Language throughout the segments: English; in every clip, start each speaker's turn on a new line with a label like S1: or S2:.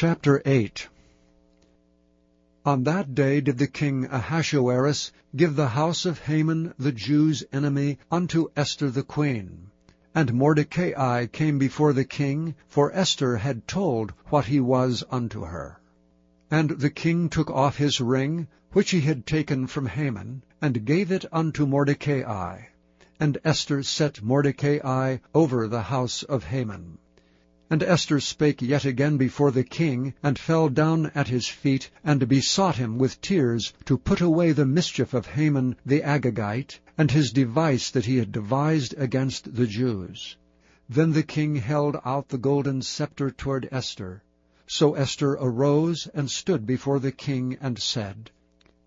S1: Chapter 8. On that day did the king Ahasuerus give the house of Haman the Jews' enemy unto Esther the queen. And Mordecai came before the king, for Esther had told what he was unto her. And the king took off his ring, which he had taken from Haman, and gave it unto Mordecai. And Esther set Mordecai over the house of Haman. And Esther spake yet again before the king, and fell down at his feet, and besought him with tears to put away the mischief of Haman the Agagite, and his device that he had devised against the Jews. Then the king held out the golden scepter toward Esther. So Esther arose and stood before the king, and said,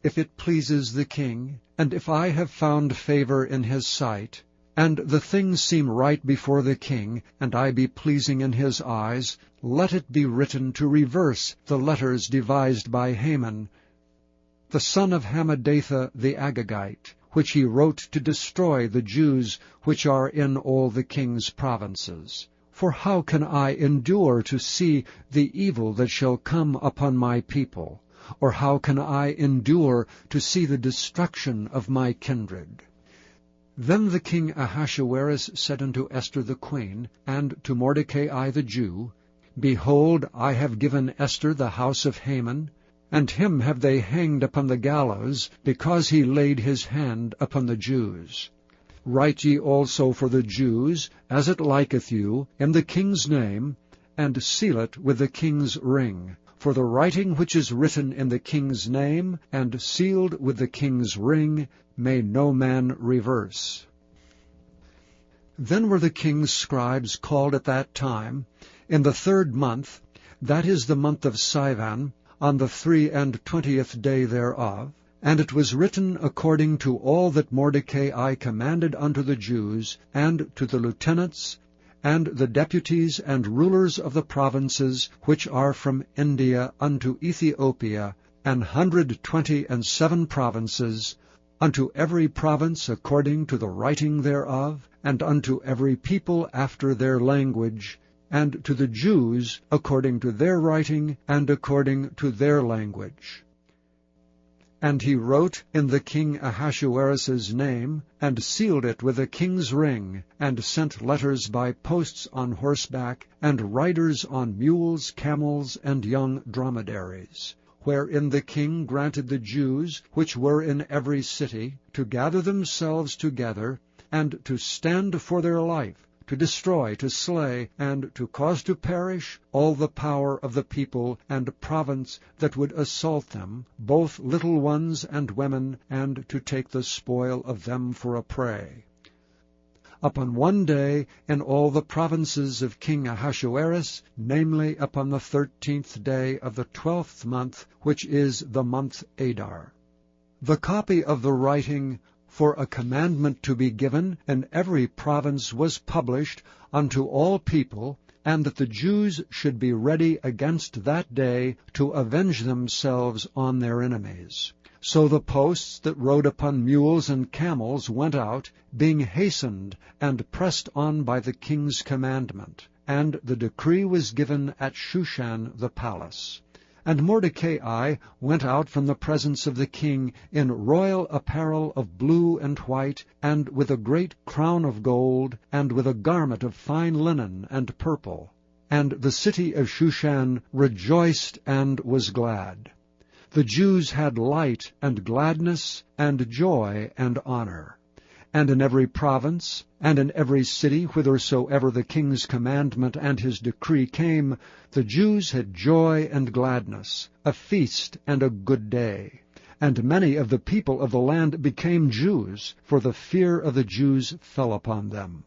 S1: If it pleases the king, and if I have found favor in his sight, and the things seem right before the king, and I be pleasing in his eyes, let it be written to reverse the letters devised by Haman, the son of Hammedatha the Agagite, which he wrote to destroy the Jews which are in all the king's provinces. For how can I endure to see the evil that shall come upon my people? Or how can I endure to see the destruction of my kindred? Then the king Ahasuerus said unto Esther the queen, and to Mordecai the Jew, Behold, I have given Esther the house of Haman, and him have they hanged upon the gallows, because he laid his hand upon the Jews. Write ye also for the Jews, as it liketh you, in the king's name, and seal it with the king's ring. For the writing which is written in the king's name, and sealed with the king's ring, may no man reverse. Then were the king's scribes called at that time, in the 3rd month, that is the month of Sivan, on the 23 day thereof, and it was written according to all that Mordecai commanded unto the Jews, and to the lieutenants, and the deputies and rulers of the provinces which are from India unto Ethiopia, 127 provinces, unto every province according to the writing thereof, and unto every people after their language, and to the Jews according to their writing, and according to their language. And he wrote in the king Ahasuerus's name, and sealed it with the king's ring, and sent letters by posts on horseback, and riders on mules, camels, and young dromedaries, wherein the king granted the Jews, which were in every city, to gather themselves together, and to stand for their life, to destroy, to slay, and to cause to perish all the power of the people and province that would assault them, both little ones and women, and to take the spoil of them for a prey. Upon one day in all the provinces of King Ahasuerus, namely upon the 13th day of the 12th month, which is the month Adar. The copy of the writing for a commandment to be given in every province was published unto all people, and that the Jews should be ready against that day to avenge themselves on their enemies. So the posts that rode upon mules and camels went out, being hastened and pressed on by the king's commandment. And the decree was given at Shushan the palace. And Mordecai went out from the presence of the king in royal apparel of blue and white, and with a great crown of gold, and with a garment of fine linen and purple. And the city of Shushan rejoiced and was glad. The Jews had light and gladness and joy and honor. And in every province, and in every city whithersoever the king's commandment and his decree came, the Jews had joy and gladness, a feast and a good day. And many of the people of the land became Jews, for the fear of the Jews fell upon them.